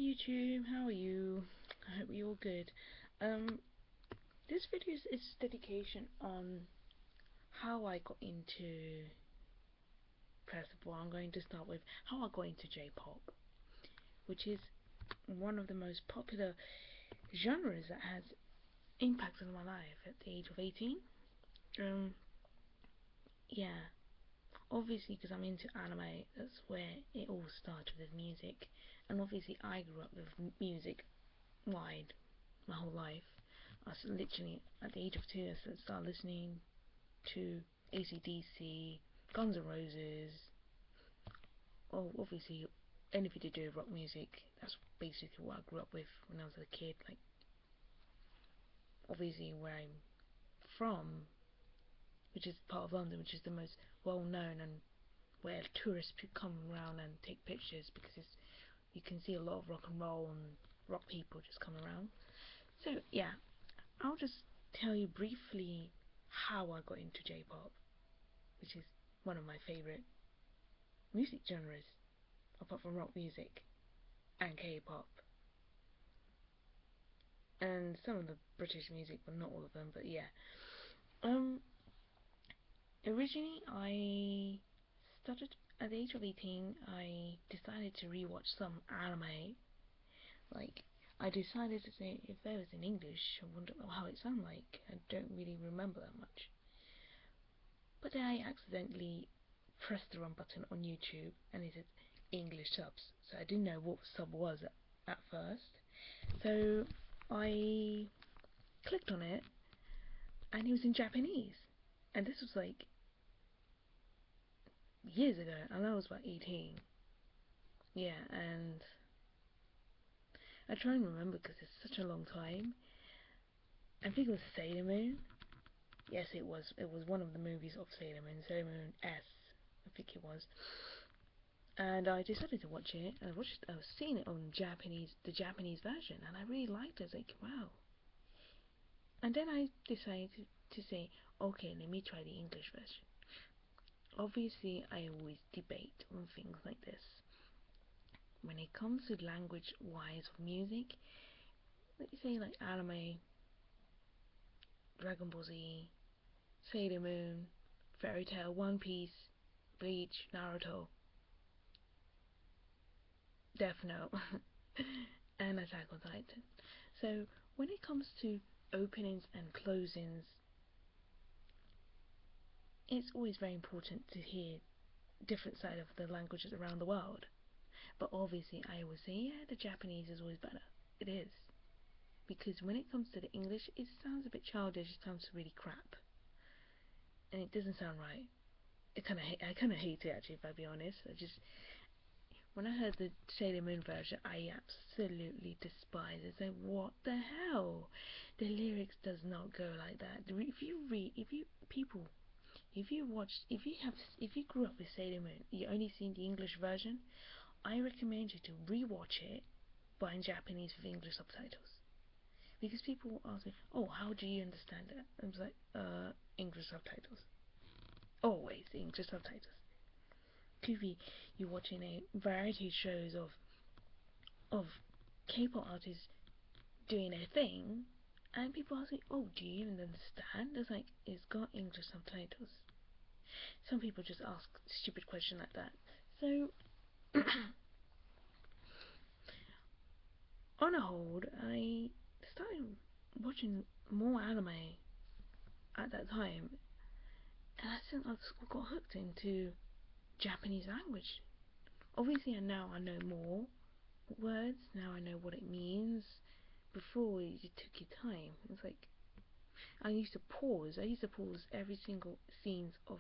YouTube, how are you? I hope you're all good. This video is dedication on how I got into, first of all, I'm going to start with how I got into J-pop, which is one of the most popular genres that has impacted my life at the age of 18. Yeah, obviously because I'm into anime, that's where it all started with music, and obviously I grew up with music wide my whole life. I was literally at the age of 2 I started listening to AC/DC, Guns N' Roses. Oh, obviously anything to do with rock music. That's basically what I grew up with when I was a kid. Like, obviously where I'm from, which is part of London, which is the most well known and where tourists come around and take pictures, because you can see a lot of rock and roll and rock people just come around. So yeah, I'll just tell you briefly how I got into J-pop, which is one of my favourite music genres, apart from rock music and K-pop, and some of the British music, but not all of them. But yeah, originally I started at the age of 18. I decided to rewatch some anime. Like, I decided to say, if there was in English, I wonder how it sounded like. I don't really remember that much. But then I accidentally pressed the wrong button on YouTube and it said English subs. So I didn't know what sub was at first. So I clicked on it and it was in Japanese. And this was like years ago, and I was about 18. Yeah, and I try and remember because it's such a long time. I think it was Sailor Moon. Yes, it was. It was one of the movies of Sailor Moon, Sailor Moon S, I think it was. And I decided to watch it. And I was seeing it on the Japanese version, and I really liked it. I was like, wow. And then I decided to say, okay, let me try the English version. Obviously, I always debate on things like this. When it comes to language-wise of music, let's say like anime, Dragon Ball Z, Sailor Moon, Fairy Tail, One Piece, Bleach, Naruto, Death Note, and Attack on Titan. So when it comes to openings and closings, it's always very important to hear different side of the languages around the world. But obviously I would say, yeah, the Japanese is always better. It is. Because when it comes to the English, it sounds a bit childish, it sounds really crap. And it doesn't sound right. I kinda hate it actually, if I be honest. When I heard the Sailor Moon version, I absolutely despise it. It's like, what the hell? The lyrics does not go like that. If you grew up with Sailor Moon, you only seen the English version, I recommend you to rewatch it, but in Japanese with English subtitles. Because people ask me, oh, how do you understand it? I was like, English subtitles. Always English subtitles. TV, you're watching a variety shows of K-pop artists doing their thing, and people ask me, oh, do you even understand? It's like, it's got English subtitles. Some people just ask stupid questions like that. So, on a whole, I started watching more anime at that time, and I think I got hooked into Japanese language. Obviously, now I know more words. Now I know what it means. Before, you took your time. It's like I used to pause. I used to pause every single scenes of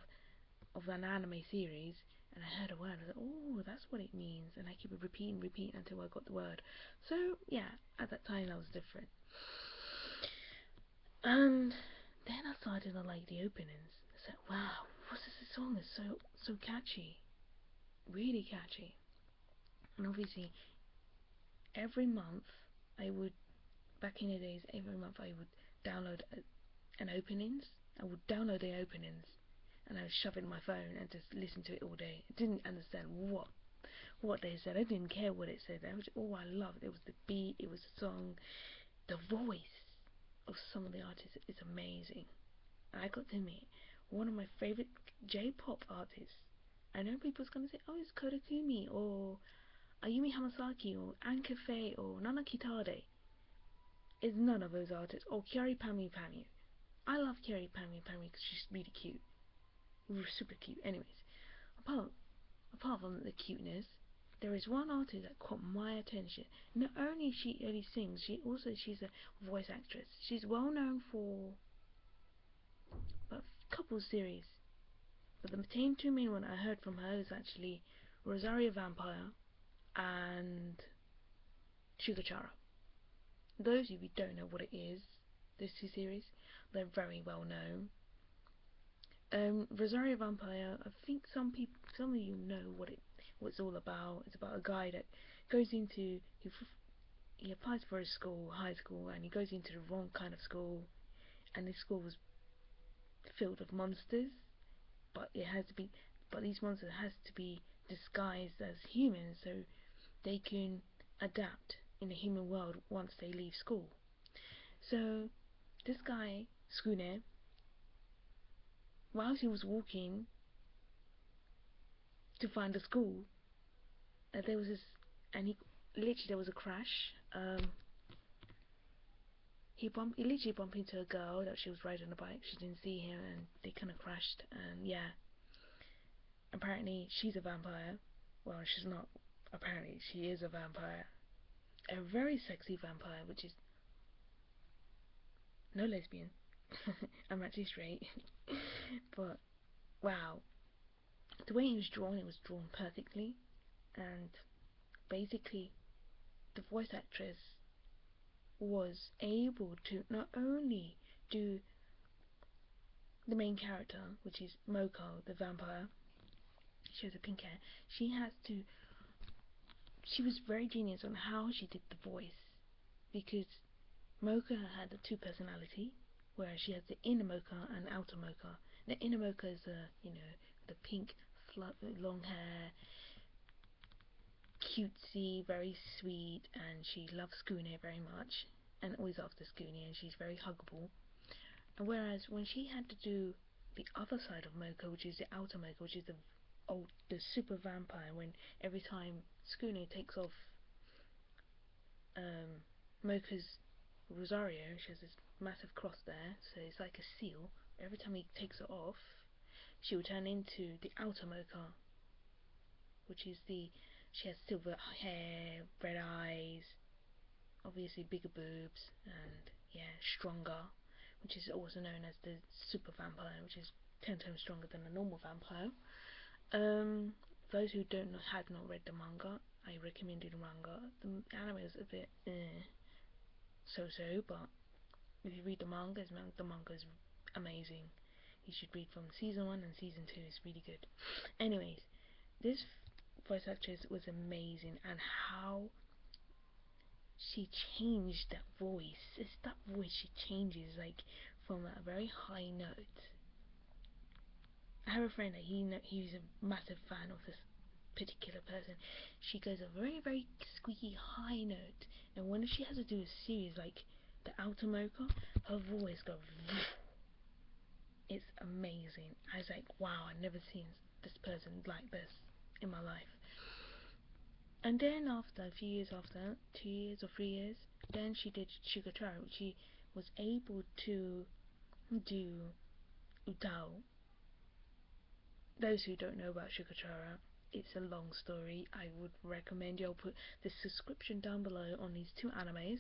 an anime series, and I heard a word. I was like, oh, that's what it means, and I keep it repeating until I got the word. So yeah, at that time that was different. And then I started to like the openings. I said, wow, what's this song? Is so catchy, really catchy. And obviously, every month I would, back in the days, every month I would download an openings. I would download the openings, and I would shove it in my phone and just listen to it all day. I didn't understand what they said. I didn't care what it said. That was all I loved. It was the beat, it was the song, the voice of some of the artists is amazing. I got to meet one of my favorite J-pop artists. I know people's gonna say, "Oh, it's Kodakumi or Ayumi Hamasaki or Anka Faye or Nana Kitade." It's none of those artists. Or Kyari Pami Pami. I love Kyari Pami Pami because she's really cute, super cute. Anyways, apart apart from the cuteness, there is one artist that caught my attention. Not only she only sings, she's a voice actress. She's well known for a couple series, but the two main one I heard from her is actually Rosario Vampire and Chara. Those of you who don't know what it is, those two series, they're very well known. Rosario Vampire, I think some of you know what it's all about. It's about a guy that goes into he applies for a school, high school, and he goes into the wrong kind of school, and this school was filled with monsters, but these monsters has to be disguised as humans so they can adapt in the human world once they leave school. So this guy, Skune, whilst he was walking to find a school, there was this, and he literally there was a crash. He literally bumped into a girl that she was riding on a bike. She didn't see him, and they kind of crashed. And yeah, apparently she's a vampire. Well, she's not. Apparently she is a vampire, a very sexy vampire, which is no lesbian. I'm actually straight, but wow, the way it was drawn perfectly, and basically the voice actress was able to not only do the main character, which is Moko, the vampire. She has a pink hair. She was very genius on how she did the voice, because Mocha had the two personality, whereas she has the inner Mocha and outer Mocha. The inner Mocha is the pink, long hair, cutesy, very sweet, and she loves Skune very much, and always after Skune, and she's very huggable. And whereas when she had to do the other side of Mocha, which is the outer Mocha, which is the super vampire, when every time Skune takes off Mocha's Rosario, she has this massive cross there, so it's like a seal. Every time he takes it off, she will turn into the outer Mocha, which is she has silver hair, red eyes, obviously bigger boobs, and yeah, stronger, which is also known as the super vampire, which is 10 times stronger than a normal vampire. Those who had not read the manga, I recommend the manga. The anime is a bit so-so, but if you read the manga is amazing. You should read from season 1 and season 2. It's really good. Anyways, this voice actress was amazing, and how she changed that voice. It's that voice she changes, like from a very high note. I have a friend that he's a massive fan of this particular person. She goes a very, very squeaky high note, and when she has to do a series like the Outer Mocha, her voice goes. It's amazing. I was like, wow, I've never seen this person like this in my life. And then after a few years after, 2 years or 3 years, then she did Chara, which she was able to do Utao. Those who don't know about Chara, it's a long story. I would recommend you. I'll put the subscription down below on these two animes,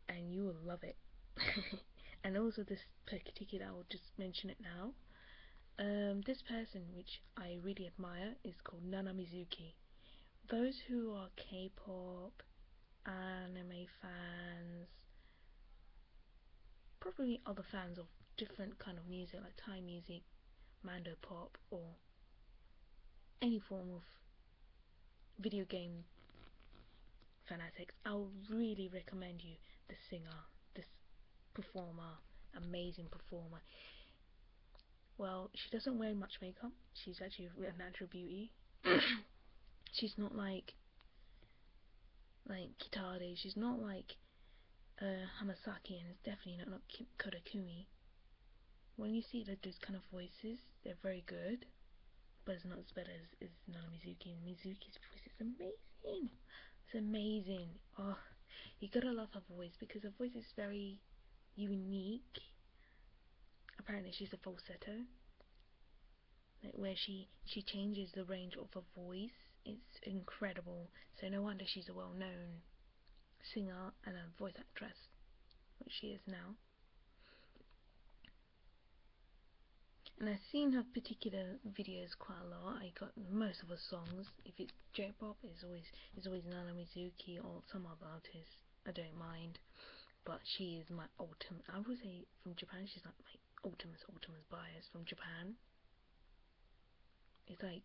and you will love it. And also this particular, I will just mention it now. This person, which I really admire, is called Nana Mizuki. Those who are K-pop, anime fans, probably other fans of different kind of music like Thai music, Mando pop, or any form of video game fanatics, I'll really recommend you this singer, this performer, amazing performer. Well, she doesn't wear much makeup. She's actually a natural beauty. She's not like Kitade. She's not like Hamasaki, and it's definitely not Kodakumi. When you see those kind of voices, they're very good, but it's not as bad as Nana Mizuki. Mizuki's voice is amazing. It's amazing. Oh, you gotta love her voice because her voice is very unique. Apparently, she's a falsetto, like where she changes the range of her voice. It's incredible. So no wonder she's a well-known singer and a voice actress, which she is now. And I've seen her particular videos quite a lot. I got most of her songs. If it's J-pop, it's always Nana Mizuki or some other artist. I don't mind, but she is my ultimate. I would say from Japan, she's like my ultimate bias from Japan. It's like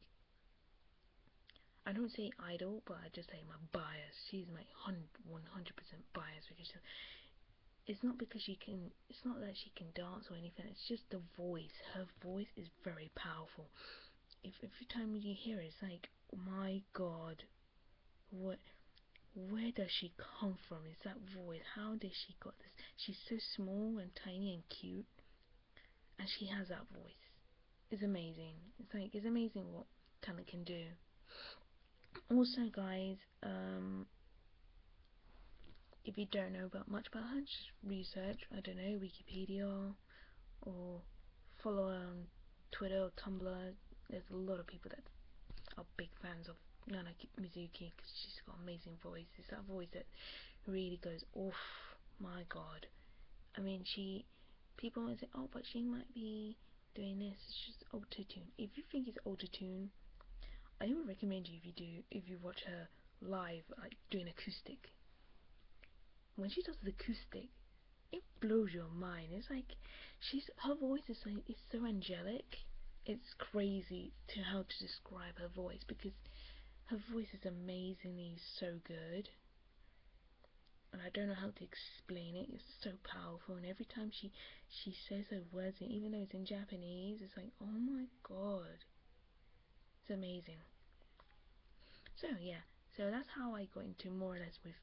I don't say idol, but I just say my bias. She's my 100% bias because it's not because she can. It's not that she can dance or anything. It's just the voice. Her voice is very powerful. If every time you hear it, it's like, oh my God, what? Where does she come from? Is that voice? How did she got this? She's so small and tiny and cute, and she has that voice. It's amazing. It's amazing what talent can do. Also, guys, if you don't know much about her, just research. I don't know, Wikipedia, or follow her on Twitter or Tumblr. There's a lot of people that are big fans of Nana Mizuki because she's got amazing voice. It's that voice that really goes, oof, my God. I mean, people might say, oh, but she might be doing this. It's just auto-tune. If you think it's auto-tune, I would recommend you if you watch her live, like doing acoustic. When she does the acoustic, it blows your mind. It's like her voice is like it's so angelic. It's crazy to how to describe her voice because her voice is amazingly so good, and I don't know how to explain it. It's so powerful, and every time she says her words, and even though it's in Japanese, it's like, oh my God, it's amazing. So yeah, so that's how I got into more or less with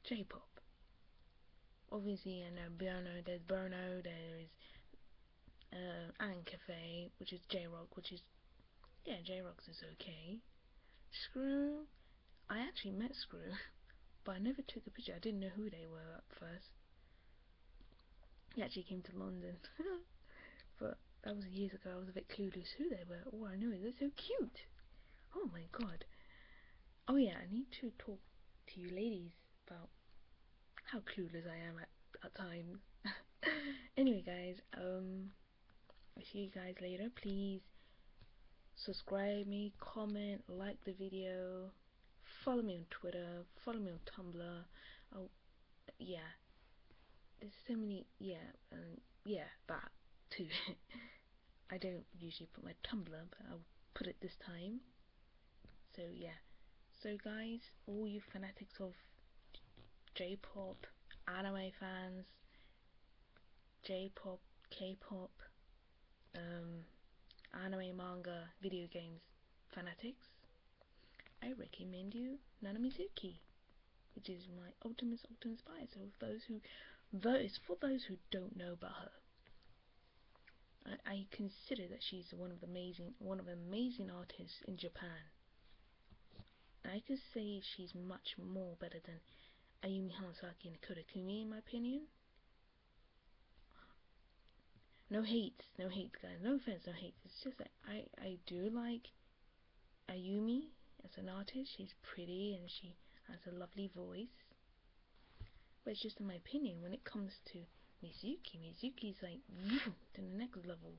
J-pop. Obviously, I know Burno, there is Alan Cafe, which is J-rock, which is J-rock is okay. Screw, I actually met Screw, but I never took a picture. I didn't know who they were at first. He actually came to London, but that was years ago. I was a bit clueless who they were. All I know is they're so cute. Oh my God. Oh yeah, I need to talk to you ladies about how clueless I am at times. Anyway, guys, I'll see you guys later. Please subscribe me, comment, like the video, follow me on Twitter, follow me on Tumblr. Oh, yeah, there's so many, that too. I don't usually put my Tumblr, but I'll put it this time. So yeah, so guys, all you fanatics of J-pop, anime fans, J-pop, K-pop, anime, manga, video games fanatics, I recommend you Nana Mizuki, which is my ultimate spy. So for those who don't know about her, I consider that she's one of the amazing artists in Japan. I could say she's much more better than Ayumi Hamasaki and Kodakumi in my opinion. No hate, guys. No offense, no hate. It's just that I do like Ayumi as an artist. She's pretty and she has a lovely voice. But it's just in my opinion, when it comes to Mizuki's like to the next level.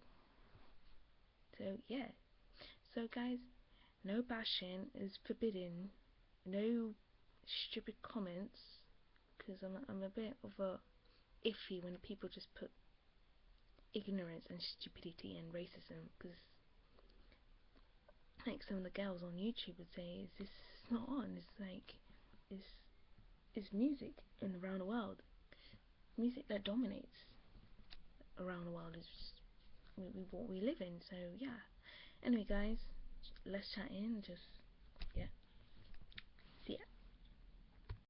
So yeah. So guys, no bashing is forbidden. No stupid comments, because I'm a bit of a iffy when people just put ignorance and stupidity and racism, because like some of the girls on YouTube would say, is this not on? It's like it's music in around the world. Music that dominates around the world is just what we live in. So yeah. Anyway, guys, less chatting, just